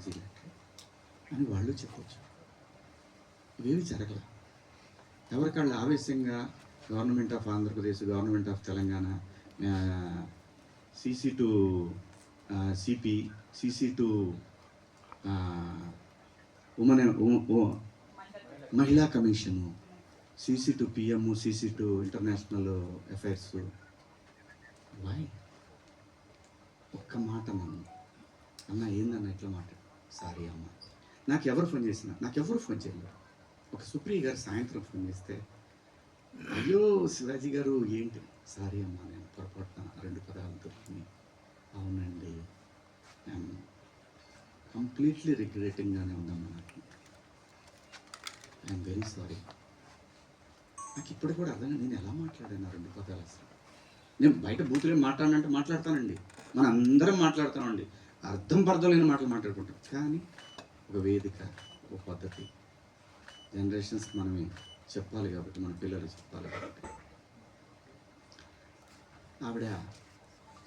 ఈజీగా అని వాళ్ళు చెప్పవచ్చు. ఇవేవి జరగల. ఎవరికాళ్ళు ఆవేశంగా government of Andhra Pradesh, government of Telangana, CC to CP, CC to మహిళా commission, CC to PM, CC to international affairs. వాయ్ ఒక్క మాట నన్ను అన్న ఏందన్న ఇట్లా మాట, సారీ అమ్మ. నాకెవరు ఫోన్ చేయలేదు. ఒక సుప్రియ గారు సాయంత్రం ఫోన్ చేస్తే, అయ్యో శివాజీ గారు ఏంటి, సారీ అమ్మ నేను పొరపాటున 2 పదాలు దొరికినాయి. అవునండి, ఐఎమ్ కంప్లీట్లీ రిగ్రెటింగ్గానే ఉందమ్మా, నాకు ఐఎమ్ వెరీ సారీ. నాకు ఇప్పుడు కూడా అర్థం, నేను ఎలా మాట్లాడాను 2 పదాలు అసలు. నేను బయట బూతులు మాట్లాడినంటే మాట్లాడతానండి, మన అందరం మాట్లాడతామండి, అర్థం లేని మాటలు మాట్లాడుకుంటాం. కానీ ఒక వేదిక, ఒక పద్ధతి, జనరేషన్స్కి మనమే చెప్పాలి కాబట్టి, మన పిల్లలు చెప్పాలి కాబట్టి. ఆవిడ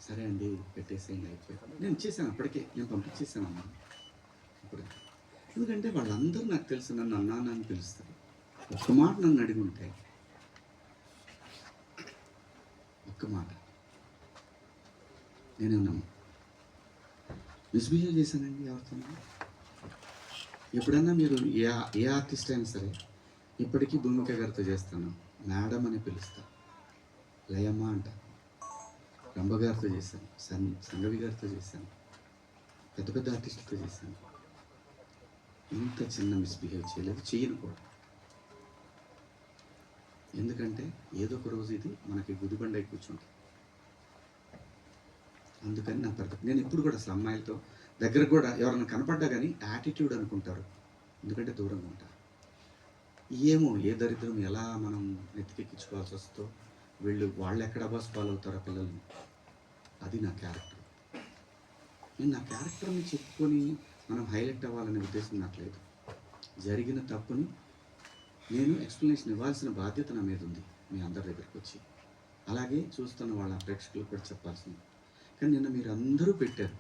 సరే అండి పెట్టేసేయండి అయిపోయింది. నేను ఇచ్చేసాను, అప్పటికే నేను పంపించేసాను అమ్మ. ఇప్పుడు ఎందుకంటే వాళ్ళందరూ నాకు తెలుసు, నన్ను అన్నాను అని పిలుస్తారు. ఒక్క మాట నన్ను అడిగి ఉంటే, ఒక్క మాట నేనేమన్నా మిస్బిహేవ్ చేశానండి ఎవరితో? ఎప్పుడన్నా మీరు ఏ ఆర్టిస్ట్ అయినా సరే, ఇప్పటికీ భూమిక గారితో చేస్తాను, మేడం అని పిలుస్తా, లయమ్మ అంట, రంభ గారితో చేశాను, సంగవి గారితో చేశాను, పెద్ద పెద్ద ఆర్టిస్టులతో చేశాను. ఇంత చిన్న మిస్బిహేవ్ చేయలేదు, చేయను కూడా. ఎందుకంటే ఏదో ఒక రోజు ఇది మనకి గుదిబండ అయి కూర్చుంటుంది. అందుకని నా పరిస్థితి, నేను ఇప్పుడు కూడా అసలు అమ్మాయిలతో దగ్గర కూడా ఎవరైనా కనపడ్డా కానీ యాటిట్యూడ్ అనుకుంటారు, ఎందుకంటే దూరంగా ఉంటారు. ఏమో ఏ దరిద్రం ఎలా మనం నెత్తికెక్కించుకోవాల్సి వస్తుందో, వాళ్ళు ఎక్కడ బస్ ఫాలో అవుతారో పిల్లల్ని. అది నా క్యారెక్టర్. నేను నా క్యారెక్టర్ని చెప్పుకొని మనం హైలైట్ అవ్వాలనే ఉద్దేశం నాకు లేదు. జరిగిన తప్పుని నేను ఎక్స్ప్లెనేషన్ ఇవ్వాల్సిన బాధ్యత నా మీద ఉంది, మీ అందరి దగ్గరికి వచ్చి. అలాగే చూస్తున్న వాళ్ళ ప్రేక్షకులకు కూడా చెప్పాల్సింది. కానీ నిన్న మీరందరూ పెట్టారు,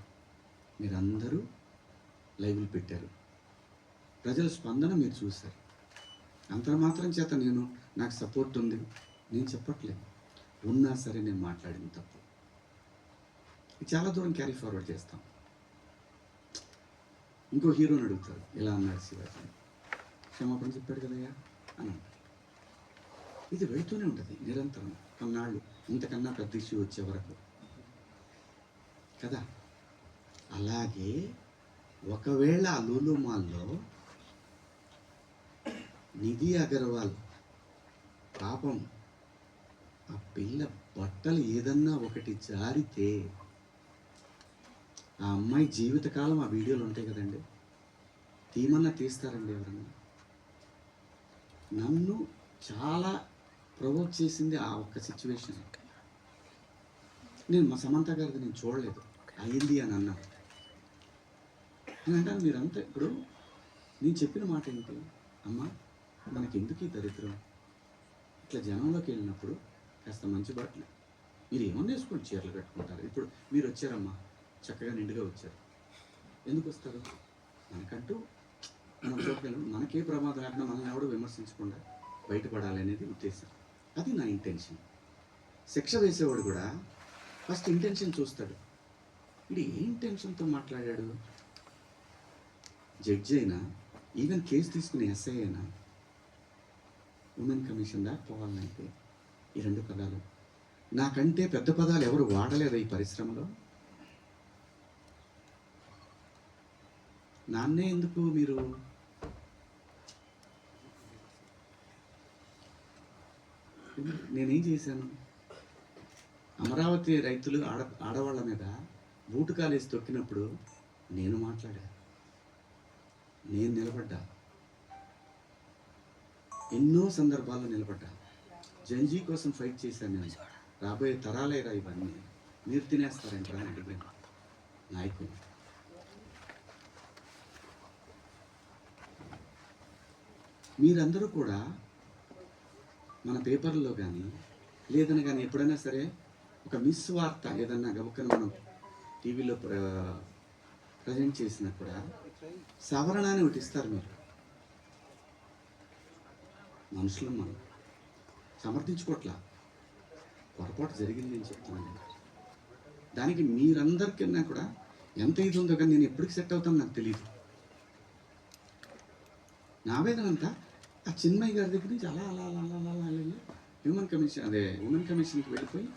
మీరందరూ లైవ్లు పెట్టారు, ప్రజల స్పందన మీరు చూశారు. అంత మాత్రం చేత నాకు సపోర్ట్ ఉంది నేను చెప్పట్లేదు. ఉన్నా సరే నేను మాట్లాడిన తప్పు చాలా దూరం క్యారీ ఫార్వర్డ్ చేస్తాం. ఇంకో హీరోని అడుగుతారు, ఇలా అన్నాడు శివాజీ, క్షమాపణ చెప్పాడు కదయ్యా అని. ఇది వెళుతూనే ఉంటుంది నిరంతరం, కొన్నాళ్ళు ఇంతకన్నా పెద్ద ఇష్యూ వచ్చే వరకు కదా. అలాగే ఒకవేళ ఆ లూలు మాల్లో నిధి అగర్వాల్ పాపం ఆ పిల్ల బట్టలు ఏదన్నా ఒకటి జారితే, ఆ అమ్మాయి జీవితకాలం ఆ వీడియోలు ఉంటాయి కదండి, తీమన్నా తీస్తారండి ఎవరన్నా? నన్ను చాలా ప్రొవోక్ చేసింది ఆ ఒక్క సిచ్యువేషన్. నేను మా సమంత గారిది నేను చూడలేదు, అయింది అని అన్నా. నేను అంటాను, మీరంతా ఇప్పుడు నేను చెప్పిన మాట ఏంటి, అమ్మ మనకి ఎందుకు ఈ దరిద్రం, ఇట్లా జనంలోకి వెళ్ళినప్పుడు కాస్త మంచి బట్టలు మీరు ఏమన్నా వేసుకొని చీరలు కట్టుకుంటారు. ఇప్పుడు మీరు వచ్చారమ్మా, చక్కగా నిండుగా వచ్చారు, ఎందుకు వస్తారు? మనకంటూ మనం చూడగలం, మనకే ప్రమాదం లేకుండా మనం ఎవడో విమర్శించకుండా బయటపడాలి అనేది ఉద్దేశం. అది నా ఇంటెన్షన్. శిక్ష వేసేవాడు కూడా ఫస్ట్ ఇంటెన్షన్ చూస్తాడు, ఇది ఏ ఇంటెన్షన్తో మాట్లాడాడు. జడ్జి అయినా, ఈవెన్ కేసు తీసుకునే ఎస్ఐ అయినా, ఉమెన్ కమిషన్ దాకా పోవాలనైతే ఈ 2 పదాలు, నాకంటే పెద్ద పదాలు ఎవరు వాడలేరు ఈ పరిశ్రమలో. నాన్నే ఎందుకు మీరు నేనేం చేశాను? అమరావతి రైతులు ఆడవాళ్ళ మీద బూటుకాలేసి తొక్కినప్పుడు నేను మాట్లాడా, నేను నిలబడ్డా, ఎన్నో సందర్భాల్లో నిలబడ్డా, జంజీ కోసం ఫైట్ చేశాను నేను. రాబోయే తరాలేరా ఇవన్నీ, మీరు తినేస్తారంటారా అని అడిగాను నాయకులు. మీరందరూ కూడా మన పేపర్లో కానీ లేదని కానీ ఎప్పుడైనా సరే ఒక మిస్ వార్త ఏదన్నా గబుక్కని మనం టీవీలో ప్రజెంట్ చేసినా కూడా సవరణ అని ఒకటి ఇస్తారు మీరు. మనుషులు మనం సమర్థించుకోవట్లా, పొరపాటు జరిగింది అని చెప్తున్నాను నేను. దానికి మీరందరికన్నా కూడా ఎంత ఇది ఉందో కానీ నేను ఎప్పటికి సెట్ అవుతాను నాకు తెలియదు. నా వేదన అంతా ఆ చిన్మయ్య గారి దగ్గర నుంచి అలా అలా అలా అలా అలా అలా హ్యూమన్ కమిషన్ ఉమెన్ కమిషన్కి వెళ్ళిపోయి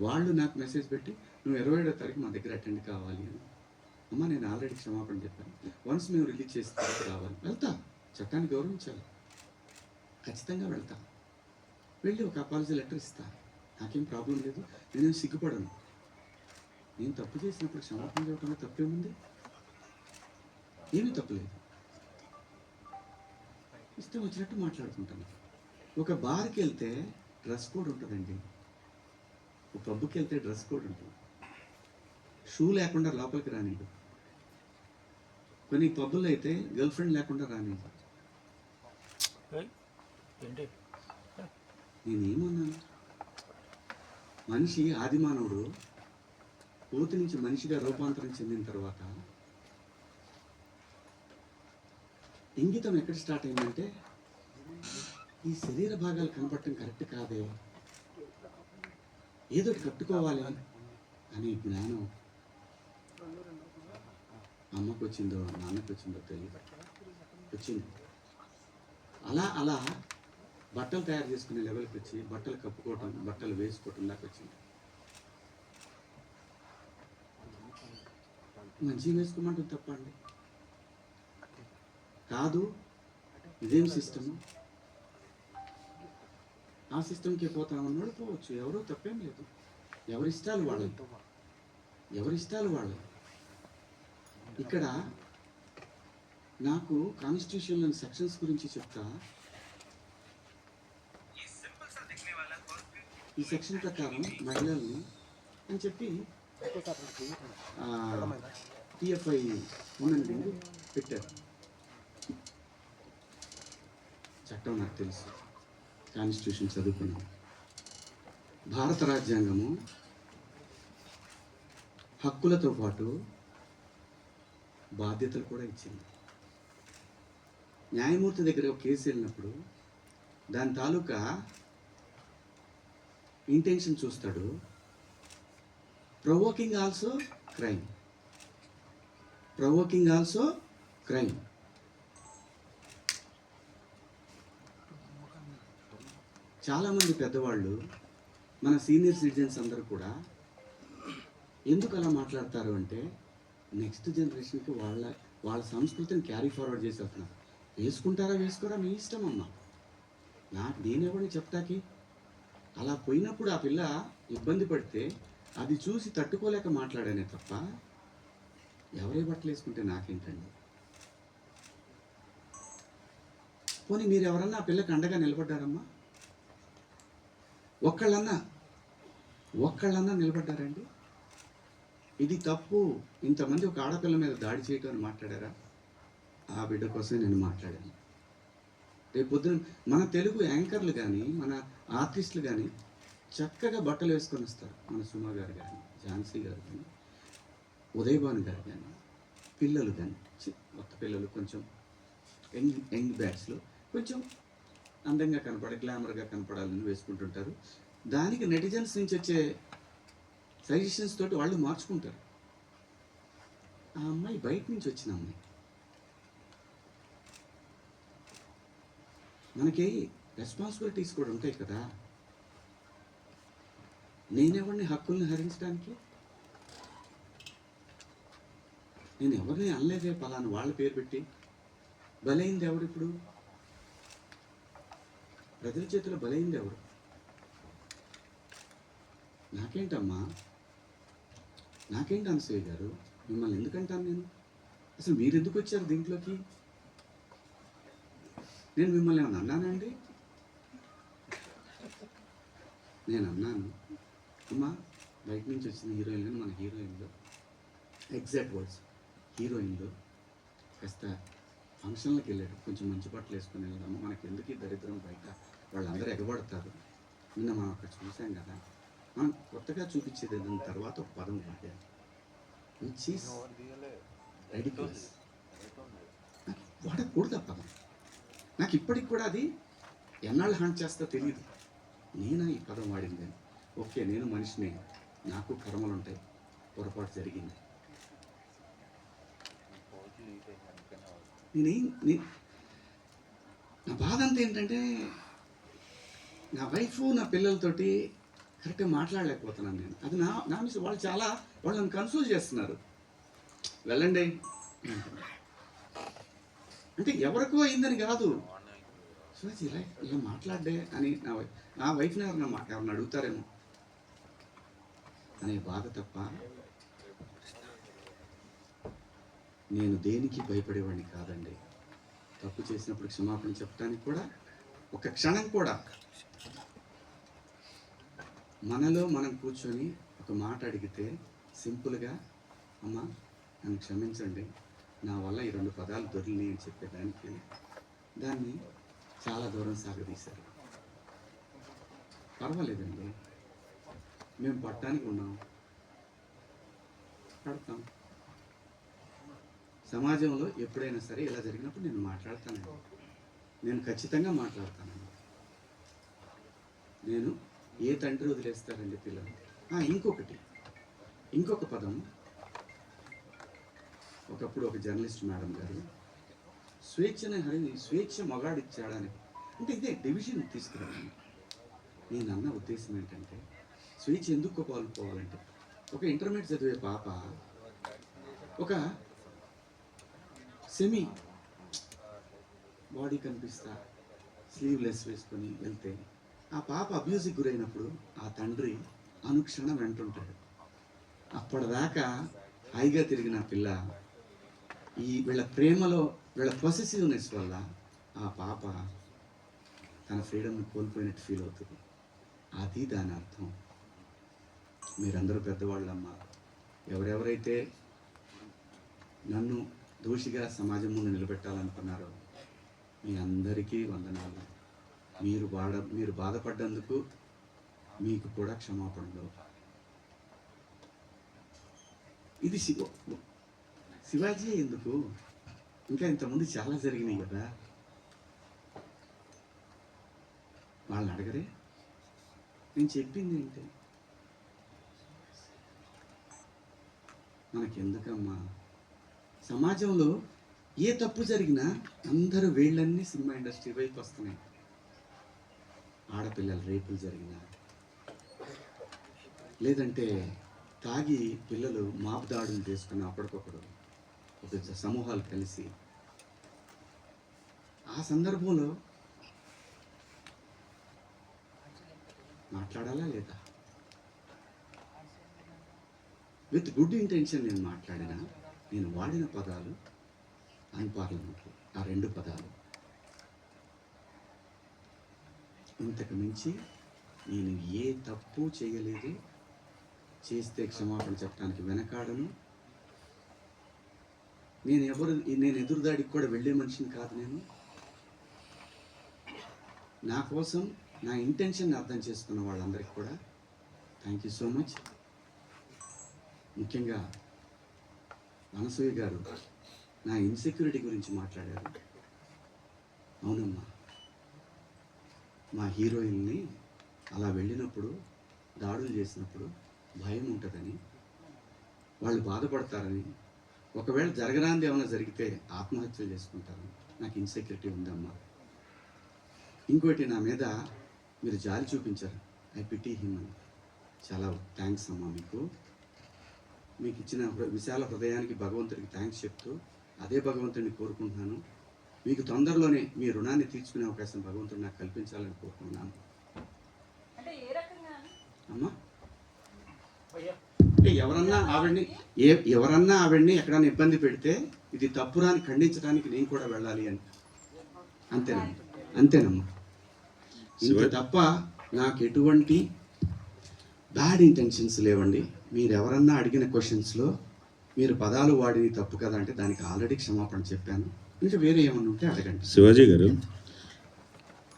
వాళ్ళు నాకు మెసేజ్ పెట్టి నువ్వు 27వ తారీఖు మా దగ్గర అటెండ్ కావాలి అని. అమ్మ నేను ఆల్రెడీ క్షమాపణ చెప్పాను, వన్స్ మేము రిలీజ్ చేసి రావాలి. వెళ్తా, చట్టాన్ని గౌరవించాలి, ఖచ్చితంగా వెళ్తా. వెళ్ళి ఒక అపాలజీ లెటర్ ఇస్తా, నాకేం ప్రాబ్లం లేదు, నేనేం సిగ్గుపడను. నేను తప్పు చేసినప్పుడు క్షమాపణ చెప్పడంలో తప్పేముంది? ఏమీ తప్పులేదు. ఇష్టం వచ్చినట్టు మాట్లాడుకుంటాను. ఒక బార్కి వెళ్తే డ్రెస్ కోడ్ ఉంటుందండి, ఒక పబ్కి వెళ్తే డ్రెస్ కోడ్ ఉంటుంది. షూ లేకుండా లోపలికి రానివ్వదు. కొన్ని పబ్బుల్లో అయితే గర్ల్ ఫ్రెండ్ లేకుండా రానివ్వదు. నేనేమన్నాను? మనిషి ఆదిమానవుడు కోతి నుంచి మనిషిగా రూపాంతరం చెందిన తర్వాత ఇంగితం ఎక్కడ స్టార్ట్ అయిందంటే ఈ శరీర భాగాలు కనపడటం కరెక్ట్ కాదే, ఏదో కట్టుకోవాలి అనే జ్ఞానం అమ్మకు వచ్చిందో నాన్నకు వచ్చిందో తెలియదు, వచ్చింది. అలా అలా బట్టలు తయారు చేసుకునే లెవెల్కి వచ్చి బట్టలు కప్పుకోవటం, బట్టలు వేసుకోవటం దాకా వచ్చింది. మంచిగా వేసుకోమంటుంది తప్ప అండి? కాదు, ఇదేం సిస్టము, ఆ సిస్టమ్కి పోతామన్నాడు పోవచ్చు, ఎవరో తప్పేం లేదు. ఎవరిష్టాలు వాళ్ళవి, ఎవరిష్టాలు వాళ్ళవి. ఇక్కడ నాకు కాన్స్టిట్యూషన్లోని సెక్షన్స్ గురించి చెప్తా. ఈ సెక్షన్ ప్రకారం మహిళల్ని అని చెప్పి టిఎఫ్ఐ ఉమెన్ వింగ్ పెట్టారు. చట్టం నాకు తెలుసు, కాన్స్టిట్యూషన్ చదువుకున్నాను. భారత రాజ్యాంగము హక్కులతో పాటు బాధ్యతలు కూడా ఇచ్చింది. న్యాయమూర్తి దగ్గర ఒక కేసు వెళ్ళినప్పుడు దాని తాలూకా ఇంటెన్షన్ చూస్తాడు. Provoking also crime, provoking also crime. చాలామంది పెద్దవాళ్ళు, మన సీనియర్ సిటిజన్స్ అందరూ కూడా ఎందుకు అలా మాట్లాడతారు అంటే నెక్స్ట్ జనరేషన్కి వాళ్ళ సంస్కృతిని క్యారీ ఫార్వర్డ్ చేసి వెళ్తున్నారు. వేసుకుంటారా వేసుకోరా మీ ఇష్టం అమ్మ, నేనెవరిని చెప్తాకి. అలా పోయినప్పుడు ఆ పిల్ల ఇబ్బంది పడితే అది చూసి తట్టుకోలేక మాట్లాడానే తప్ప ఎవరే బట్టలు వేసుకుంటే నాకేంటండి. పోనీ మీరు ఎవరన్నా ఆ పిల్లకి అండగా నిలబడ్డారమ్మా? ఒక్కళ్ళన్నా నిలబడ్డారండి? ఇది తప్పు, ఇంతమంది ఒక ఆడపిల్ల మీద దాడి చేయటం అని మాట్లాడారా? ఆ బిడ్డ కోసమే నేను మాట్లాడాను. రేపు పొద్దున మన తెలుగు యాంకర్లు కానీ, మన ఆర్టిస్టులు కానీ చక్కగా బట్టలు వేసుకొని వస్తారు. మన సుమ గారు కానీ, ఝాన్సీ గారు కానీ, ఉదయభాను గారు కానీ, పిల్లలు కానీ, కొత్త పిల్లలు కొంచెం యంగ్ బ్యాచ్లో కొంచెం అందంగా గ్లామర్గా కనపడాలని వేసుకుంటుంటారు. దానికి నెటిజన్స్ నుంచి వచ్చే సజెషన్స్ తోటి వాళ్ళు మార్చుకుంటారు. ఆ అమ్మాయి బయట నుంచి వచ్చిన అమ్మాయి. మనకి రెస్పాన్సిబిలిటీస్ కూడా ఉంటాయి కదా. నేనెవరిని హక్కుల్ని హరించడానికి? నేను ఎవరిని అనలేదే పలానా వాళ్ళ పేరు పెట్టి. బలైంది ఎవరు? ఇప్పుడు ప్రజల చేతిలో బలైంది ఎవరు? నాకేంటమ్మా, నాకేంటి అనసూయ గారు, మిమ్మల్ని ఎందుకంటాను నేను? అసలు మీరు ఎందుకు వచ్చారు దీంట్లోకి? నేను మిమ్మల్ని ఏమన్నా అన్నానండి? నేను అన్నాను అమ్మా, బయట నుంచి వచ్చిన హీరోయిన్లు, మన హీరోయిన్లు ఎగ్జాక్ట్ వర్డ్స్, హీరోయిన్లు కాస్త ఫంక్షన్లకు వెళ్ళాడు, కొంచెం మంచి బట్టలు వేసుకుని వెళ్దాము, మనకి ఎందుకు ఈ దరిద్రం, బయట వాళ్ళందరూ ఎగబడతారు. నిన్న మనం అక్కడ చూసాం కదా, మనం కొత్తగా చూపించేది దాని తర్వాత ఒక పదం వాడాను, విచ్ ఈస్ రెడిక్యులస్. వాడకూడదు ఆ పదం. నాకు ఇప్పటికి కూడా అది ఎన్నాళ్ళు హాంట్ చేస్తా తెలియదు. నేనా ఈ పదం వాడింది? ఓకే, నేను మనిషిని, నాకు కర్మలు ఉంటాయి, పొరపాటు జరిగింది. నా బాధ అంతా ఏంటంటే నా వైఫ్ నా పిల్లలతోటి కరెక్ట్గా మాట్లాడలేకపోతున్నాను నేను. అది నా మిస్. వాళ్ళు నన్ను కన్సోల్ చేస్తున్నారు, వెళ్ళండి అంటే ఎవరికో అయిందని కాదు, శివాజీ ఇలా మాట్లాడే అని నా వైఫ్ని ఎవరన్నా అడుగుతారేమో అనే బాధ తప్ప నేను దేనికి భయపడేవాడిని కాదండి. తప్పు చేసినప్పుడు క్షమాపణ చెప్పడానికి కూడా ఒక క్షణం కూడా మనలో మనం కూర్చొని ఒక మాట అడిగితే సింపుల్గా, అమ్మ నన్ను క్షమించండి, నా వల్ల ఈ 2 పదాలు దొరికినాయి అని చెప్పేదానికి దాన్ని చాలా దూరం సాగదీశారు. పర్వాలేదండి, మేము పట్టడానికి ఉన్నాం, పడతాం. సమాజంలో ఎప్పుడైనా సరే ఇలా జరిగినప్పుడు నేను మాట్లాడతానండి, నేను ఖచ్చితంగా మాట్లాడతానండి. నేను ఏ తండ్రి వదిలేస్తారండి పిల్లలు? ఇంకొక పదం, ఒకప్పుడు ఒక జర్నలిస్ట్ మేడం గారు స్వేచ్ఛ మగాడిచ్చాడని, అంటే ఇదే డివిజన్ తీసుకురావాలి. నేను అన్న ఉద్దేశం ఏంటంటే, స్వేచ్ఛ ఎందుకు కోల్పోవాలంటే, ఒక ఇంటర్మీడియట్ చదివే పాప ఒక సెమీ బాడీ కనిపిస్తా స్లీవ్లెస్ వేసుకొని వెళ్తే ఆ పాప అబ్యూజ్కి గురైనప్పుడు ఆ తండ్రి అనుక్షణం వెంటుంటాడు. అప్పటిదాకా హాయిగా తిరిగిన పిల్ల వీళ్ళ ప్రేమలో, వీళ్ళ పొసెసివ్నెస్ వల్ల ఆ పాప తన ఫ్రీడమ్ని కోల్పోయినట్టు ఫీల్ అవుతుంది. అది దాని అర్థం. మీరందరూ పెద్దవాళ్ళమ్మా, ఎవరెవరైతే నన్ను దోషిగా సమాజం ముందు నిలబెట్టాలనుకున్నారో మీ అందరికీ వందనాలు. మీరు బాధపడ్డందుకు మీకు కూడా క్షమాపణలు. ఇది శివాజీ ఎందుకు, ఇంకా ఇంతకుముందు చాలా జరిగినాయి కదా, వాళ్ళని అడగరే? నేను చెప్పింది ఏంటి? మనకెందుకమ్మా? సమాజంలో ఏ తప్పు జరిగినా అందరూ వేళ్ళన్నీ సినిమా ఇండస్ట్రీ వైపు వస్తున్నాయి. ఆడపిల్లల రేపులు జరిగినా, లేదంటే తాగి పిల్లలు మాపు దాడులు చేసుకుని అప్పటికొకడు ఒక సమూహాలు కలిసి, ఆ సందర్భంలో మాట్లాడాలా లేదా? విత్ గుడ్ ఇంటెన్షన్ నేను మాట్లాడినా, నేను వాడిన పదాలు అన్పార్లమెంటరీ, ఆ 2 పదాలు. ఇంతకు మించి నేను ఏ తప్పు చేయలేదు. చేస్తే క్షమాపణ చెప్పడానికి వెనకాడను. నేను ఎదురుదాడికి కూడా వెళ్ళే మనిషిని కాదు. నేను నా కోసం నా ఇంటెన్షన్ అర్థం చేసుకున్న వాళ్ళందరికీ కూడా థ్యాంక్ యూ సో మచ్. ముఖ్యంగా అనసూయ గారు నా ఇన్సెక్యూరిటీ గురించి మాట్లాడారు. అవునమ్మా, మా హీరోయిన్ని అలా వెళ్ళినప్పుడు, దాడులు చేసినప్పుడు భయం ఉంటుందని, వాళ్ళు బాధపడతారని, ఒకవేళ జరగరాంది ఏమైనా జరిగితే ఆత్మహత్యలు చేసుకుంటారని నాకు ఇన్సెక్యూరిటీ ఉందమ్మా. ఇంకోటి, నా మీద మీరు జాలి చూపించారు, ఐ పిటీ హిమ్ అని. చాలా థ్యాంక్స్ అమ్మా. మీకు ఇచ్చిన విశాల హృదయానికి భగవంతుడికి థ్యాంక్స్ చెప్తూ, అదే భగవంతుడిని కోరుకుంటున్నాను. మీకు తొందరలోనే మీ రుణాన్ని తీర్చుకునే అవకాశం భగవంతుడు నాకు కల్పించాలని కోరుకుంటున్నాను అమ్మా. ఎవరన్నా ఆవిడ్ని ఎక్కడన్నా ఇబ్బంది పెడితే ఇది తప్పురాని ఖండించడానికి నేను కూడా వెళ్ళాలి అని. అంతేనమ్మా. ఇంత తప్ప నాకు ఎటువంటి బ్యాడ్ ఇంటెన్షన్స్ లేవండి. మీరు ఎవరన్నా అడిగిన క్వశ్చన్స్లో మీరు పదాలు వాడిని తప్పు కదా అంటే దానికి ఆల్రెడీ క్షమాపణ చెప్పాను. ఇంకా వేరే ఏమన్నా ఉంటే అడగండి. శివాజీ గారు,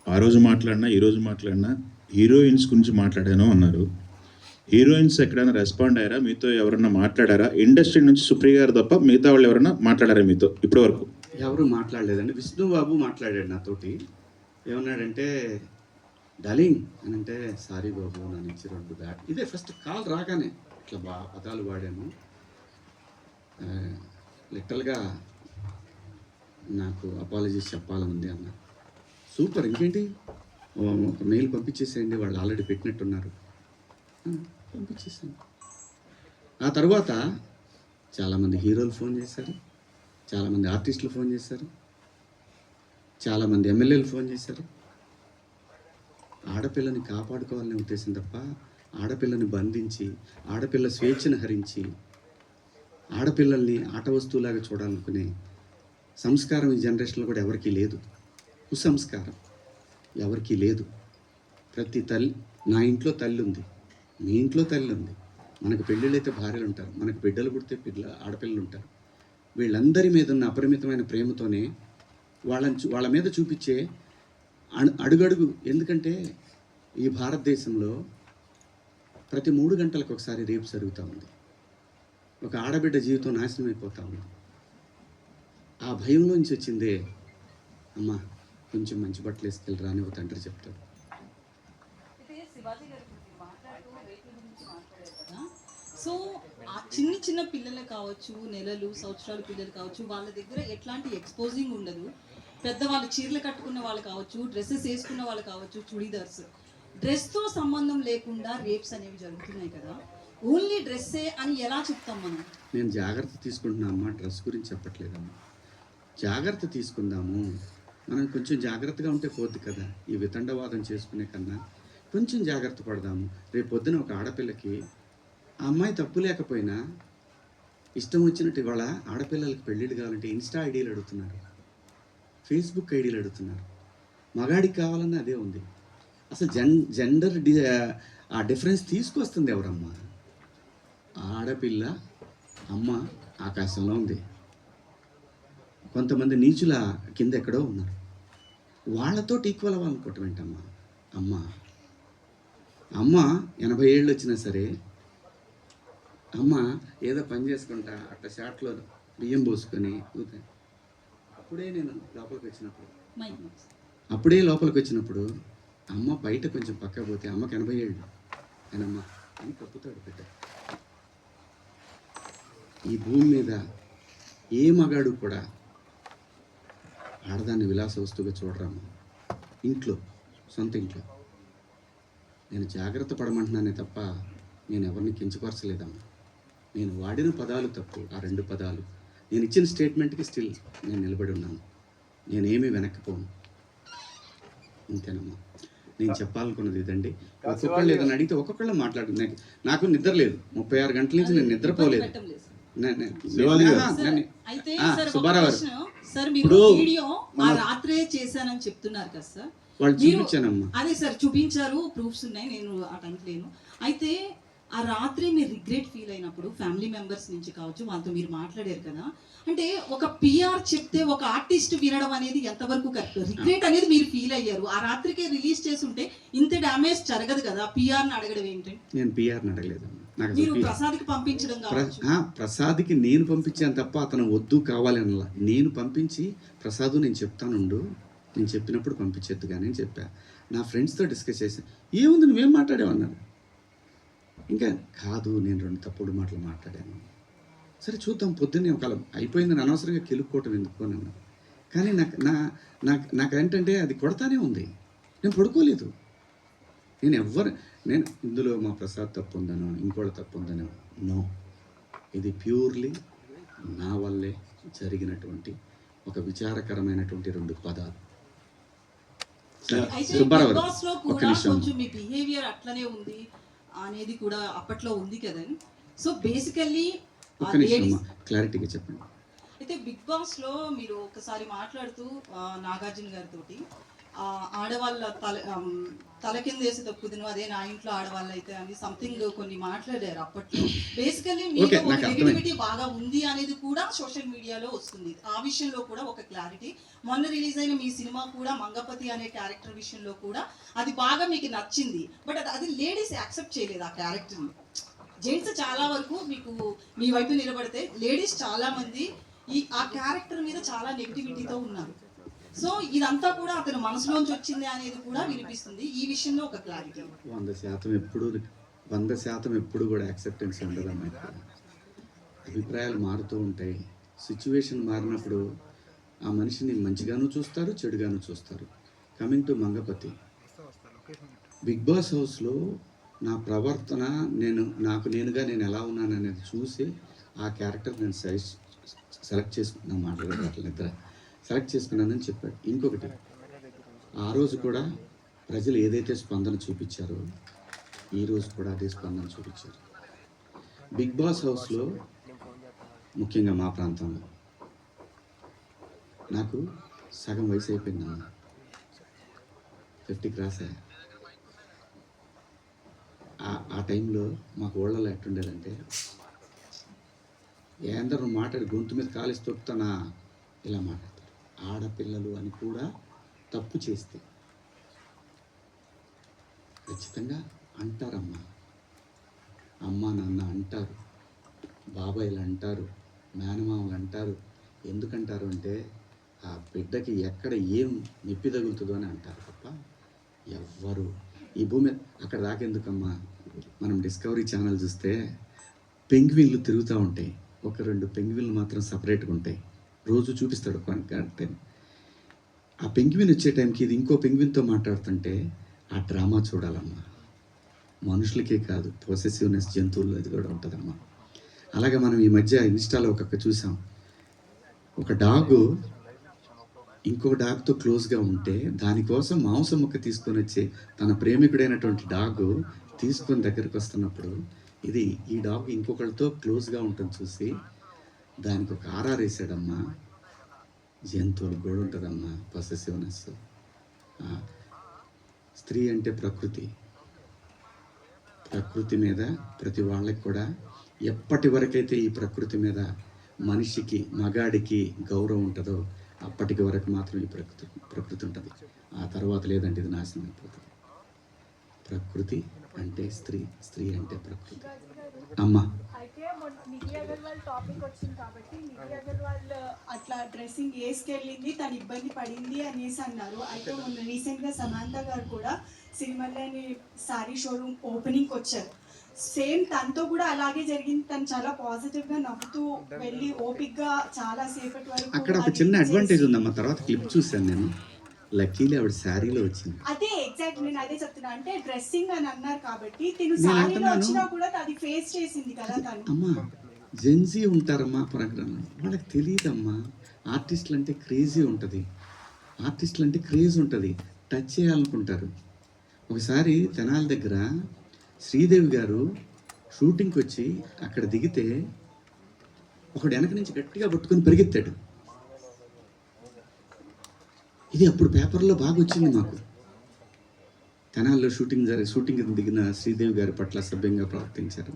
ఆ రోజు మాట్లాడినా ఈరోజు మాట్లాడినా హీరోయిన్స్ గురించి మాట్లాడాను అన్నారు. హీరోయిన్స్ ఎక్కడైనా రెస్పాండ్ అయ్యారా, మీతో ఎవరన్నా మాట్లాడారా? ఇండస్ట్రీ నుంచి సుప్రియ గారు తప్ప మిగతా వాళ్ళు ఎవరైనా మాట్లాడారా మీతో ఇప్పటి వరకు? ఎవరు మాట్లాడలేదండి. విష్ణుబాబు మాట్లాడాడు నాతోటి. ఏమన్నాడంటే, డార్లింగ్ అని అంటే, సారీ బాబు నా నుంచి 2 బ్యాడ్, ఇదే ఫస్ట్ కాల్ రాగానే ఇట్లా పదాలు వాడాను. లిటరల్గా నాకు అపాలజీస్ చెప్పాలని ఉంది అన్న. సూపర్, ఇంకేంటి, ఒక మెయిల్ పంపించేసేయండి, వాళ్ళు ఆల్రెడీ పెట్టినట్టున్నారు. పంపించేసాను. ఆ తర్వాత చాలామంది హీరోలు ఫోన్ చేశారు, చాలామంది ఆర్టిస్టులు ఫోన్ చేశారు, చాలామంది ఎమ్మెల్యేలు ఫోన్ చేశారు. ఆడపిల్లని కాపాడుకోవాలనే ఉద్దేశం తప్ప ఆడపిల్లని బంధించి, ఆడపిల్ల స్వేచ్ఛను హరించి, ఆడపిల్లల్ని ఆట వస్తువులాగా చూడాలనుకునే సంస్కారం ఈ జనరేషన్లో కూడా ఎవరికీ లేదు. కుసంస్కారం ఎవరికీ లేదు. ప్రతి తల్లి, నా ఇంట్లో తల్లి ఉంది, మీ ఇంట్లో తల్లి ఉంది, మనకు పెళ్ళిళ్ళు అయితే భార్యలు ఉంటారు, మనకు బిడ్డలు పుడితే ఆడపిల్లలు ఉంటారు. వీళ్ళందరి మీద ఉన్న అపరిమితమైన ప్రేమతోనే వాళ్ళ మీద చూపించే అడుగడుగు. ఎందుకంటే ఈ భారతదేశంలో ప్రతి 3 గంటలకు ఒకసారి రేపు జరుగుతూ ఉంది. ఒక ఆడబిడ్డ జీవితం నాశనం అయిపోతూ ఉంది. ఆ భయంలోంచి వచ్చిందే, అమ్మ కొంచెం మంచి బట్టలు వేసుకెళ్ళరా అని ఒక తండ్రి చెప్తాడు. సో ఆ చిన్న చిన్న పిల్లలు కావచ్చు, నెలలు సంవత్సరాల పిల్లలు కావచ్చు, వాళ్ళ దగ్గర ఎట్లాంటి ఎక్స్పోజింగ్ ఉండదు. పెద్దవాళ్ళు చీరలు కట్టుకున్న వాళ్ళు కావచ్చు, డ్రెస్సెస్ వేసుకున్న వాళ్ళు కావచ్చు, చుడీదార్స్, డ్రెస్తో సంబంధం లేకుండా రేప్స్ అనేవి జరుగుతున్నాయి కదా. ఓన్లీ డ్రెస్సే అని ఎలా చెప్తాం మనం? నేను జాగ్రత్త తీసుకుంటున్నా అమ్మా, డ్రెస్ గురించి చెప్పట్లేదమ్మా. జాగ్రత్త తీసుకుందాము, మనం కొంచెం జాగ్రత్తగా ఉంటే పోద్ది కదా. ఈ వితండవాదం చేసుకునే కన్నా కొంచెం జాగ్రత్త పడదాము. రేపు పొద్దున ఒక ఆడపిల్లకి ఆ అమ్మాయి తప్పు లేకపోయినా ఇష్టం వచ్చినట్టు ఇవాళ ఆడపిల్లలకి పెళ్ళిళ్ళు కావాలంటే ఇన్స్టా ఐడీలు అడుగుతున్నారు, ఫేస్బుక్ ఐడీలు అడుగుతున్నారు. మగాడికి కావాలన్నా అదే ఉంది. అసలు జెండర్ ఆ డిఫరెన్స్ తీసుకొస్తుంది ఎవరమ్మా? ఆడపిల్ల అమ్మ ఆకాశంలో ఉంది, కొంతమంది నీచుల కింద ఎక్కడో ఉన్నారు. వాళ్ళతో ఈక్వల్ అవ్వాలనుకోవటం ఏంటమ్మా? అమ్మ 80 ఏళ్ళు వచ్చినా సరే, అమ్మ ఏదో పని చేసుకుంటా అట్లా షాట్లో బియ్యం పోసుకొని అప్పుడే లోపలికి వచ్చినప్పుడు అమ్మ బయట కొంచెం పక్క పోతే అమ్మకి 80 ఏళ్ళు ఆయనమ్మ అని కప్పుతాడు బిడ్డ. ఈ భూమి మీద ఏ మగాడు కూడా ఆడదాన్ని విలాస వస్తువుగా చూడరాము. ఇంట్లో, సొంత ఇంట్లో. నేను జాగ్రత్త పడమంటున్నానే తప్ప నేను ఎవరిని కించపరచలేదమ్మా. నేను వాడిన పదాలు తప్పు, ఆ 2 పదాలు. నేను ఇచ్చిన స్టేట్మెంట్కి స్టిల్ నేను నిలబడి ఉన్నాను. నేనేమీ వెనక్కిపోను. అంతేనమ్మా. నేను చెప్పాలనుకున్నది ఇదండి. ఒక్కొక్కళ్ళు ఏదైనా అడిగితే ఒక్కొక్కళ్ళు మాట్లాడుతుంది. నాకు నిద్ర లేదు, 36 గంటల నుంచి నేను నిద్రపోలేదు. సుబ్బారావు సార్, మీరు వీడియో ఆ రాత్రే చేశానని చెప్తున్నారు కదా సార్. వాళ్ళు చూపించానమ్మా. అదే సార్ చూపించారు, ప్రూఫ్స్ ఉన్నాయి, నేను ఆ టైంకి లేను. అయితే ఆ రాత్రి మీరు రిగ్రెట్ ఫీల్ అయినప్పుడు ఫ్యామిలీ మెంబర్స్ నుంచి కావచ్చు, వాళ్ళతో మీరు మాట్లాడారు కదా. అంటే ఒక పిఆర్ చెప్తే ఒక ఆర్టిస్ట్ వినడం అనేది ఎంతవరకు కరెక్ట్? రిగ్రెట్ అనేది మీరు ఫీల్ అయ్యారు, ఆ రాత్రికే రిలీజ్ చేసి ఉంటే ఇంత డ్యామేజ్ జరగదు కదా. పిఆర్ని అడగడం ఏంటి? నేను పిఆర్ని అడగలేదమ్మా. మీరు ప్రసాద్కి పంపించడం కావచ్చు. ప్రసాద్కి నేను పంపించాను తప్ప అతను వద్దు కావాలి అనలా. నేను పంపించి ప్రసాద్ నేను చెప్తానుండు, నేను చెప్పినప్పుడు పంపించద్దు కానీ అని చెప్పా. నా ఫ్రెండ్స్తో డిస్కస్ చేశాను. ఏముంది నువ్వేం మాట్లాడావన్నారు. ఇంకా కాదు, నేను 2 తప్పుడు మాటలు మాట్లాడాను. సరే చూద్దాం, పొద్దున్నే ఒకవేళ అయిపోయిందని అనవసరంగా కెలుక్కోవటం ఎందుకు అని అన్నా. కానీ నాకేంటంటే అది కొడతానే ఉంది. నేను పడుకోలేదు. నేను ఇందులో మా ప్రసాద్ తప్పు ఉందనో ఇంకోటి తప్పు ఉందనో నో. ఇది ప్యూర్లీ నా వల్లే జరిగినటువంటి ఒక విచారకరమైనటువంటి 2 పదాలు. సుబ్బారావు ఒక్క నిమిషం. కొంచెం మీ బిహేవియర్ అట్లనే ఉంది అనేది కూడా అప్పట్లో ఉంది కదండి. సో బేసికల్లీ ఒక్క నిమిషం క్లారిటీగా చెప్పండి. అయితే బిగ్ బాస్ లో మీరు ఒకసారి మాట్లాడుతూ నాగార్జున గారితో ఆడవాళ్ళ తల కింద వేసి తప్పుదును అదే నా ఇంట్లో ఆడవాళ్ళు అయితే అని సంథింగ్ కొన్ని మాట్లాడారు అప్పట్లో. బేసికల్లీ Okay, మీకు నాకు నెగటివిటీ బాగా ఉంది అనేది కూడా సోషల్ మీడియాలో వస్తుంది. ఆ విషయంలో కూడా ఒక క్లారిటీ. మొన్న రిలీజ్ అయిన మీ సినిమా కూడా మంగపతి అనే క్యారెక్టర్ విషయంలో కూడా అది బాగా మీకు నచ్చింది. బట్ అది లేడీస్ యాక్సెప్ట్ చేయలేదు ఆ క్యారెక్టర్ని. జెంట్స్ చాలా వరకు మీకు మీ వైపు నిలబడితే లేడీస్ చాలా మంది ఆ క్యారెక్టర్ మీద చాలా నెగిటివిటీతో ఉన్నారు. సో ఇదంతా కూడా అతని మనసులోంచి వచ్చింది అనేది కూడా వినిపిస్తుంది. ఈ విషయంలో ఒక క్లారిటీ. 100% ఎప్పుడు కూడా యాక్సెప్టెన్స్ ఉండదమ్మా. అభిప్రాయాలు మారుతూ ఉంటాయి. సిచ్యువేషన్ మారినప్పుడు ఆ మనిషిని మంచిగాను చూస్తారు, చెడుగాను చూస్తారు. Coming to Mangapathi, Bigg Boss హౌస్లో నా ప్రవర్తన నేనుగా నేను ఎలా ఉన్నాను అనేది చూసి ఆ క్యారెక్టర్ నేను సెలెక్ట్ చేసుకున్నాను. మాట్లాడారు అట్లా నిద్ర సెలెక్ట్ చేసుకున్నానని చెప్పాడు. ఇంకొకటి, ఆ రోజు కూడా ప్రజలు ఏదైతే స్పందన చూపించారో ఈ రోజు కూడా అదే స్పందన చూపించారు. బిగ్ బాస్ హౌస్లో ముఖ్యంగా మా ప్రాంతంలో నాకు సగం వయసు అయిపోయిందన్న, 50 క్రాస్ అయ్యా. ఆ టైంలో మాకు ఊళ్ళలో ఎట్టుండేదంటే, ఏందరూ మాట్లాడి గొంతు మీద కాలేసి తొక్కుతానా ఇలా మాట్లాడతారు. ఆడపిల్లలు అని కూడా తప్పు చేస్తే ఖచ్చితంగా అంటారమ్మా. అమ్మ నాన్న అంటారు, బాబాయిలు అంటారు, మేనమామలు అంటారు. ఎందుకంటారు అంటే ఆ బిడ్డకి ఎక్కడ ఏం నొప్పి తగులుతుందో అని అంటారు తప్ప ఎవ్వరు ఈ భూమి అక్కడ దాకెందుకమ్మా. మనం డిస్కవరీ ఛానల్ చూస్తే పెంగ్విన్లు తిరుగుతూ ఉంటాయి. 1-2 పెంగ్విన్లు మాత్రం సపరేట్గా ఉంటాయి. రోజు చూపిస్తాడు అంటే ఆ పెంగ్విన్ వచ్చే టైంకి ఇది ఇంకో పెంగ్విన్తో మాట్లాడుతుంటే ఆ డ్రామా చూడాలమ్మా. మనుషులకే కాదు, పొసెసివ్నెస్ జంతువుల్లో ఇది కూడా ఉంటుందమ్మా. అలాగే మనం ఈ మధ్య ఇన్స్టాలో చూసాం, ఒక డాగు ఇంకో డాగ్తో క్లోజ్గా ఉంటే దానికోసం మాంసం ముక్క తీసుకొని వచ్చి తన ప్రేమికుడైనటువంటి డాగు తీసుకొని దగ్గరికి వస్తున్నప్పుడు ఈ డాగ్ ఇంకొకరితో క్లోజ్గా ఉంటుంది చూసి దానికి ఒక ఆర్ఆర్ వేసాడమ్మా. జంతువులు కూడా ఉంటుందమ్మా పొసెసివ్నెస్. స్త్రీ అంటే ప్రకృతి మీద ప్రతి వాళ్ళకి కూడా ఎప్పటి వరకైతే ఈ ప్రకృతి మీద మనిషికి మగాడికి గౌరవం ఉంటుందో అప్పటికి వరకు మాత్రం ఈ ప్రకృతి ఉంటుంది. ఆ తర్వాత లేదంటే ఇది నాశనం అయిపోతుంది. ప్రకృతి అంటే స్త్రీ అంటే ప్రకృతి. అమ్మా అయితే నిధి అగర్వాల్ టాపిక్ వచ్చింది కాబట్టి నిధి అగర్వాల్ అట్లా డ్రెస్సింగ్ వేసుకెళ్ళింది, తను ఇబ్బంది పడింది అనేసి అన్నారు. అయితే మొన్న రీసెంట్గా సమాంత గారు కూడా సిరిమల్లని సారీ షోరూమ్ ఓపెనింగ్కి వచ్చారు. సేమ్ తనతో కూడా అలాగే జరిగింది. తను చాలా పాజిటివ్గా నవ్వుతూ వెళ్ళి ఓపిక్గా చాలా సేపటి వరకు అక్కడ ఒక చిన్న అడ్వాంటేజ్ ఉందమ్మా. తర్వాత క్లిప్ చూశాను నేను, లక్కీలీ ఆవిడ శారీలో వచ్చింది. అదే ఎగ్జాక్ట్ నేను అదే చెప్తున్నా. అంటే డ్రెస్సింగ్ అని అన్నారు కాబట్టి తిను సారీలో వచ్చినా కూడా అది ఫేస్ చేసింది కదా తను. అమ్మా జెన్జీ ఉంటారమ్మా ప్రోగ్రామ్, వాళ్ళకి తెలియదమ్మా. ఆర్టిస్టులు అంటే క్రేజీ ఉంటుంది, ఆర్టిస్టులు అంటే క్రేజ్ ఉంటుంది, టచ్ చేయాలనుకుంటారు. ఒకసారి తెనాలి దగ్గర శ్రీదేవి గారు షూటింగ్కి వచ్చి అక్కడ దిగితే ఒకడు వెనక నుంచి గట్టిగా పట్టుకొని పరిగెత్తాడు. ఇది అప్పుడు పేపర్లో బాగా వచ్చింది మాకు. తెనాల్లో షూటింగ్ దిగిన శ్రీదేవి గారి పట్ల సభ్యంగా ప్రవర్తించారు.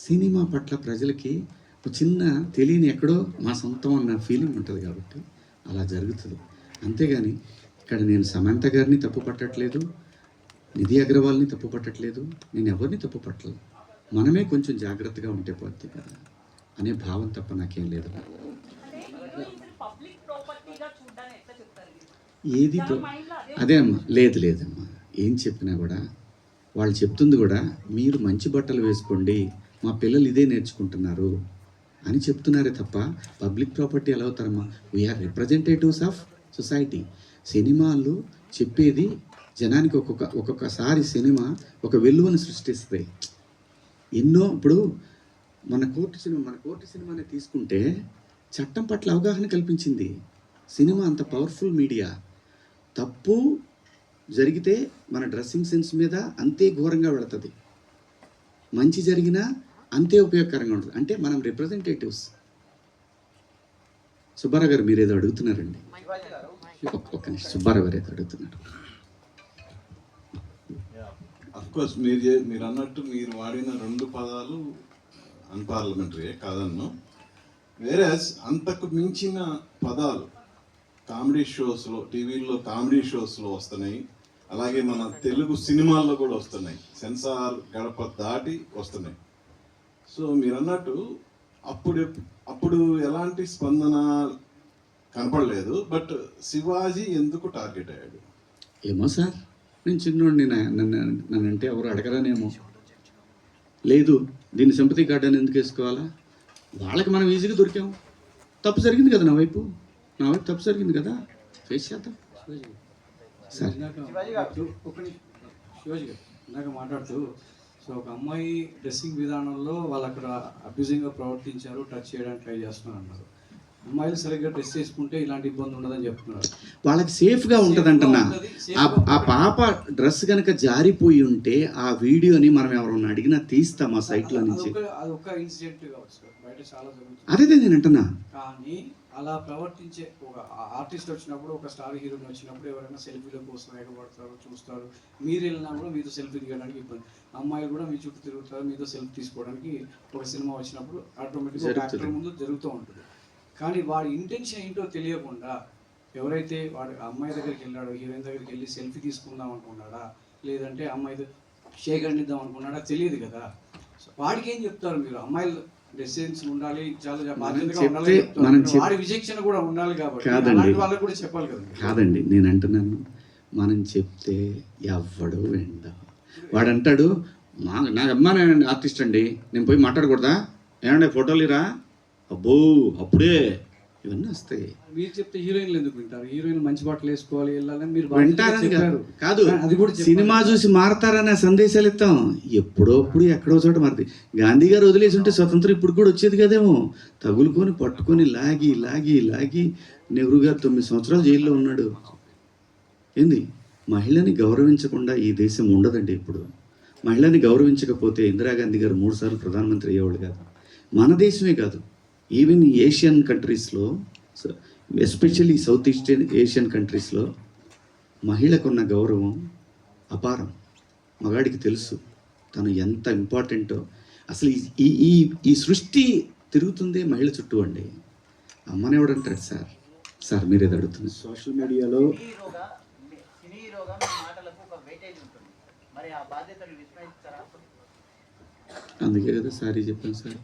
సినిమా పట్ల ప్రజలకి ఒక చిన్న తెలియని ఎక్కడో మా సొంతం అన్న ఫీలింగ్ ఉంటుంది కాబట్టి అలా జరుగుతుంది. అంతేగాని ఇక్కడ నేను సమంత గారిని తప్పు పట్టట్లేదు, నిధి అగర్వాల్ని తప్పు పట్టట్లేదు, నేను ఎవరిని తప్పు పట్టలేదు. మనమే కొంచెం జాగ్రత్తగా ఉంటే పోద్ది కదా అనే భావం తప్ప నాకేం లేదు. ఏది అదే అమ్మా, లేదమ్మా. ఏం చెప్పినా కూడా వాళ్ళు చెప్తుంది కూడా మీరు మంచి బట్టలు వేసుకోండి, మా పిల్లలు ఇదే నేర్చుకుంటున్నారు అని చెప్తున్నారే తప్ప పబ్లిక్ ప్రాపర్టీ ఎలా అవుతారమ్మా? We are representatives of society. సినిమాలు చెప్పేది జనానికి ఒక్కొక్కసారి సినిమా ఒక వెలువను సృష్టిస్తుంది. ఎన్నో ఇప్పుడు మన కోర్టు సినిమాని తీసుకుంటే చట్టం పట్ల అవగాహన కల్పించింది. సినిమా అంత పవర్ఫుల్ మీడియా. తప్పు జరిగితే మన డ్రెస్సింగ్ సెన్స్ మీద అంతే ఘోరంగా వెళుతుంది, మంచి జరిగినా అంతే ఉపయోగకరంగా ఉంటుంది. అంటే మనం రిప్రజెంటేటివ్స్. సుబ్బారావు గారు మీరు ఏదో అడుగుతున్నారండి. ఒక్క నిమిషం సుబ్బారావు గారు అయితే అడుగుతున్నాడు. అఫ్కోర్స్ మీరు అన్నట్టు మీరు వాడిన 2 పదాలు అన్పార్లమెంటరీ కాదన్ను. వేరేస్ అంతకు మించిన పదాలు కామెడీ షోస్లో, టీవీల్లో కామెడీ షోస్లో వస్తున్నాయి. అలాగే మన తెలుగు సినిమాల్లో కూడా వస్తున్నాయి. సెన్సార్ గడప దాటి వస్తున్నాయి. సో మీరు అన్నట్టు అప్పుడు ఎలాంటి స్పందన కనపడలేదు. బట్ శివాజీ ఎందుకు టార్గెట్ అయ్యాడు? ఏమో సార్, నేను చిన్నోడిని, నన్నంటే ఎవరు అడగరానేమో. లేదు దీన్ని సింపతి కార్డ్ అని ఎందుకు వేసుకోవాలా? వాళ్ళకి మనం ఈజీగా దొరికాము. తప్పు జరిగింది కదా నా వైపు తప్పు జరిగింది కదా, ఫేస్ చేద్దాం. సార్ శివాజీ గారు ఇందాక మాట్లాడుతూ, సో ఒక అమ్మాయి డ్రెస్సింగ్ విధానంలో వాళ్ళు అక్కడ అబ్యూజింగ్గా ప్రవర్తించారు, టచ్ చేయడానికి ట్రై చేస్తున్నారు అన్నారు. అమ్మాయిలు సరిగ్గా డ్రెస్ చేసుకుంటే ఇలాంటి ఇబ్బంది ఉండదని చెప్తున్నారు. వాళ్ళకి సేఫ్గా ఉంటుందంటన్నా. ఆ పాప డ్రెస్ కనుక జారిపోయి ఉంటే ఆ వీడియోని మనం ఎవరన్నా అడిగినా తీస్తాం ఆ సైట్లో నుంచి. అది ఒక ఇన్సిడెంట్ కావచ్చు, బయట చాలా జరుగుతుంది. అదే నేను అంటున్నా. కానీ అలా ప్రవర్తించే ఒక ఆర్టిస్ట్ వచ్చినప్పుడు, ఒక స్టార్ హీరోని వచ్చినప్పుడు ఎవరైనా సెల్ఫీల కోసం ఎగబడతారు, చూస్తారు. మీరు వెళ్ళినా కూడా మీతో సెల్ఫీ దిగడానికి ఇబ్బంది. అమ్మాయిలు కూడా మీ చుట్టూ తిరుగుతారు, మీతో సెల్ఫీ తీసుకోవడానికి. ఒక సినిమా వచ్చినప్పుడు ఆటోమేటిక్గా ఒక యాక్టర్ ముందు జరుగుతూ ఉంటుంది. కానీ వాడి ఇంటెన్షన్ ఏంటో తెలియకుండా ఎవరైతే వాడు అమ్మాయి దగ్గరికి వెళ్ళాడో, హీరోయిన్ దగ్గరికి వెళ్ళి సెల్ఫీ తీసుకుందాం అనుకున్నాడా, లేదంటే అమ్మాయితో షేక్ అందిద్దాం అనుకున్నాడా తెలియదు కదా. సో వాడికి ఏం చెప్తారు మీరు? అమ్మాయిలు డ్రెస్సెన్స్ ఉండాలి, చాలా బాధ్యతగా ఉండాలి, వాడి విచక్షణ కూడా ఉండాలి. కాబట్టి అలాంటి వాళ్ళకి కూడా చెప్పాలి కదా. కాదండి, నేను అంటున్నాను, మనం చెప్తే ఎవ్వడు వెండ. వాడు అంటాడు, నాకు అమ్మాయి ఆర్టిస్ట్ అండి, నేను పోయి మాట్లాడకూడదా? ఏమంటే ఫోటోలు ఇరా, అబ్బో అప్పుడే ఇవన్నీ వస్తాయి. మీరు చెప్తే హీరోయిన్లు ఎందుకు వింటారు? హీరోయిన్ మంచి బట్టలు వేసుకోవాలి, వెళ్ళాలని మీరు వింటారని కాదు, అది కూడా సినిమా చూసి మారతారనే సందేశాలు ఇస్తాం. ఎప్పుడోప్పుడు ఎక్కడో చోట మారుతుంది. గాంధీ గారు వదిలేసి ఉంటే స్వతంత్రం ఇప్పుడు కూడా వచ్చేది కదేమో. తగులుకొని పట్టుకొని లాగి లాగి లాగి నెహ్రూ గారు 9 సంవత్సరాలు జైల్లో ఉన్నాడు. ఏంది, మహిళని గౌరవించకుండా ఈ దేశం ఉండదండి. ఇప్పుడు మహిళని గౌరవించకపోతే ఇందిరాగాంధీ గారు 3 సార్లు ప్రధానమంత్రి అయ్యేవాళ్ళు కాదు. మన దేశమే కాదు, ఈవెన్ ఏషియన్ కంట్రీస్లో, ఎస్పెషల్లీ సౌత్ ఈస్టర్న్ ఏషియన్ కంట్రీస్లో మహిళకున్న గౌరవం అపారం. మగాడికి తెలుసు తను ఎంత ఇంపార్టెంటో. అసలు ఈ ఈ ఈ సృష్టి తిరుగుతుందే మహిళ చుట్టూ అండి. అమ్మని ఎవడంటాడు సార్? సార్ మీరేది అడుగుతుంది. సోషల్ మీడియాలో సినీ హీరోగా మీ మాటలకు ఒక వెయిటేజ్ ఉంటుంది. మరి ఆ బాధ్యతను విస్మరిస్తారా? అందుకే కదా సారీ చెప్పాను సార్.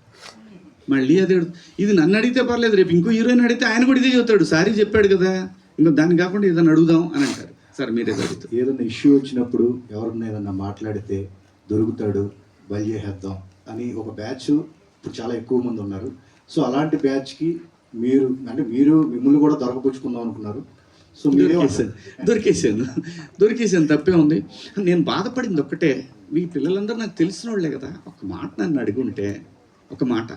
మళ్ళీ అదే ఇది నన్ను అడిగితే పర్లేదు, రేపు ఇంకో హీరోయిన్ అడిగితే ఆయన కూడా ఇదే చెబుతాడు, సారీ చెప్పాడు కదా, ఇంకో దాన్ని కాకుండా ఏదైనా అడుగుదాం అని అంటారు. సార్ మీరే అడుగుతారు. ఏదైనా ఇష్యూ వచ్చినప్పుడు ఎవరన్నా ఏదన్నా మాట్లాడితే దొరుకుతాడు, బలి చేసేద్దాం అని ఒక బ్యాచ్ ఇప్పుడు చాలా ఎక్కువ మంది ఉన్నారు. సో అలాంటి బ్యాచ్కి మీరు మిమ్మల్ని కూడా దొరకపుచ్చుకుందాం అనుకున్నారు. సో దొరికేసాను తప్పే ఉంది. నేను బాధపడింది ఒక్కటే, మీ పిల్లలందరూ నాకు తెలిసిన వాళ్ళే కదా, ఒక మాట నన్ను అడుగుంటే, ఒక మాట,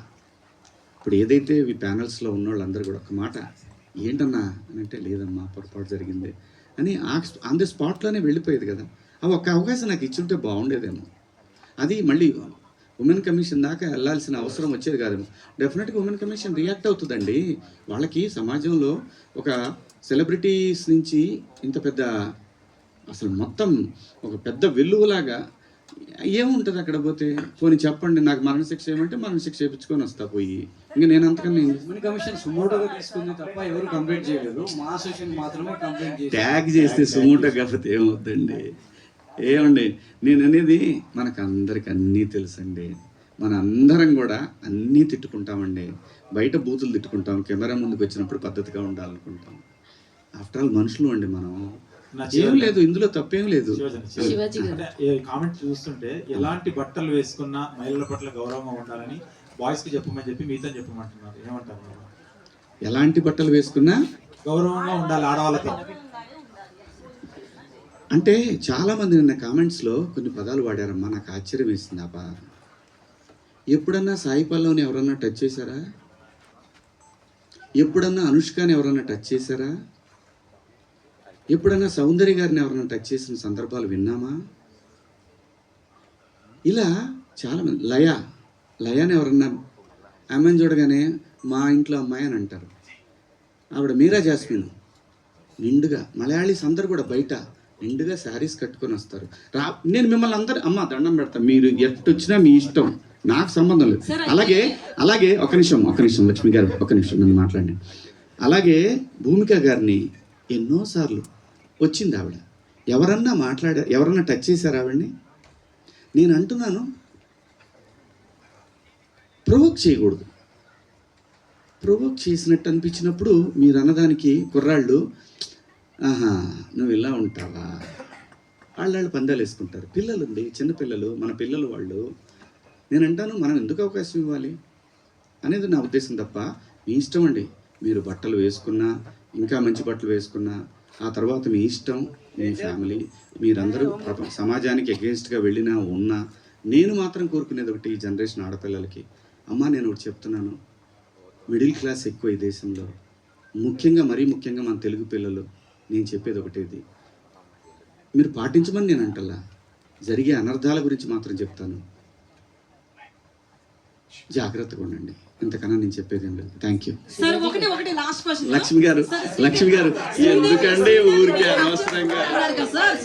ఇప్పుడు ఏదైతే ఈ ప్యానల్స్లో ఉన్న వాళ్ళందరూ కూడా ఒక మాట ఏంటన్నా అని అంటే, లేదమ్మా పొరపాటు జరిగింది అని ఆన్ ది స్పాట్లోనే వెళ్ళిపోయేది కదా. ఆ ఒక్క అవకాశం నాకు ఇచ్చుంటే బాగుండేదేమో. అది మళ్ళీ ఉమెన్ కమిషన్ దాకా వెళ్ళాల్సిన అవసరం వచ్చేది కాదేమో. డెఫినెట్గా ఉమెన్ కమిషన్ రియాక్ట్ అవుతుందండి. వాళ్ళకి సమాజంలో ఒక సెలబ్రిటీస్ నుంచి ఇంత పెద్ద, అసలు మొత్తం ఒక పెద్ద వెల్లువలాగా ఏముంటుంది అక్కడ పోతే? పోనీ చెప్పండి, నాకు మరణశిక్ష ఏమంటే మరణశిక్ష చేయించుకొని వస్తా పోయి. ఇంకా నేను అంతకన్నా ఉమెన్ కమిషన్ సుమోటోగా తీసుకుంది తప్ప ఎవరు కంప్లైంట్ చేయలేదు. మా అసోసియేషన్ మాత్రమే కంప్లైంట్ చేసి ట్యాగ్ చేస్తే సుమోటో కాకపోతే ఏమవుతుందండి? ఏమండి నేను అనేది, మనకు అందరికి అన్నీ తెలుసండి. మన అందరం కూడా అన్నీ తిట్టుకుంటామండి. బయట బూతులు తిట్టుకుంటాం, కెమెరా ముందుకు వచ్చినప్పుడు పద్ధతిగా ఉండాలనుకుంటాం. ఆఫ్టర్ ఆల్ మనుషులు అండి మనం. ఏం లేదు, ఇందులో తప్పేం లేదు. కామెంట్ చూస్తుంటే ఎలాంటి బట్టలు వేసుకున్నా మహిళల పట్ల గౌరవంగా ఉండాలని బాయ్స్ కి చెప్పమని చెప్పి మీతో చెప్పమంటున్నారు, ఏమంటారు? ఎలాంటి బట్టలు వేసుకున్నా గౌరవంగా ఉండాలి ఆడవాళ్ళతో అంటే చాలామంది నిన్న కామెంట్స్లో కొన్ని పదాలు వాడారమ్మా, నాకు ఆశ్చర్యం వేసింది. ఆ పద ఎప్పుడన్నా సాయి పల్లవిని ఎవరన్నా టచ్ చేశారా? ఎప్పుడన్నా అనుష్కని ఎవరన్నా టచ్ చేశారా? ఎప్పుడన్నా సౌందర్య గారిని ఎవరన్నా టచ్ చేసిన సందర్భాలు విన్నామా? ఇలా చాలామంది, లయాని ఎవరన్నా ఆమెను చూడగానే మా ఇంట్లో అమ్మాయి అని అంటారు. ఆవిడ మీరా జాస్మిన్ నిండుగా మలయాళీస్ అందరు కూడా బయట నిండుగా శారీస్ కట్టుకొని వస్తారు. నేను మిమ్మల్ని అందరు అమ్మ దండం పెడతా, మీరు ఎట్టొచ్చినా మీ ఇష్టం, నాకు సంబంధం లేదు. అలాగే ఒక నిమిషం లక్ష్మి గారు, ఒక నిమిషం నన్ను మాట్లాడండి. అలాగే భూమిక గారిని ఎన్నోసార్లు వచ్చింది ఆవిడ, ఎవరన్నా టచ్ చేశారు ఆవిడ్ని? నేను అంటున్నాను, ప్రొవోక్ చేయకూడదు. ప్రొవోక్ చేసినట్టు అనిపించినప్పుడు మీరు అన్నదానికి కుర్రాళ్ళు ఆహా నువ్వు ఇలా ఉంటావా, వాళ్ళు పందాలు వేసుకుంటారు. పిల్లలుండి చిన్నపిల్లలు, మన పిల్లలు వాళ్ళు. నేను అంటాను, మనం ఎందుకు అవకాశం ఇవ్వాలి అనేది నా ఉద్దేశం తప్ప, మీ ఇష్టం అండి. మీరు బట్టలు వేసుకున్నా, ఇంకా మంచి బట్టలు వేసుకున్నా, ఆ తర్వాత మీ ఇష్టం, మీ ఫ్యామిలీ, మీరందరూ సమాజానికి అగేన్స్ట్గా వెళ్ళినా ఉన్నా, నేను మాత్రం కోరుకునేది ఒకటి, ఈ జనరేషన్ ఆడపిల్లలకి, అమ్మ నేను ఒకటి చెప్తున్నాను, మిడిల్ క్లాస్ ఎక్కువ ఈ దేశంలో, మరీ ముఖ్యంగా మన తెలుగు పిల్లలు. నేను చెప్పేది ఒకటేది, మీరు పాటించమని నేను అంటల్లా, జరిగే అనర్థాల గురించి మాత్రం చెప్తాను. జాగ్రత్తగా ఉండండి, ఇంతకన్నా నేను చెప్పేది ఏం లేదు. Thank you. సార్ ఒకటి లాస్ట్ క్వశ్చన్. లక్ష్మి గారు ఎందుకండి ఊరికే అనవసరంగా సార్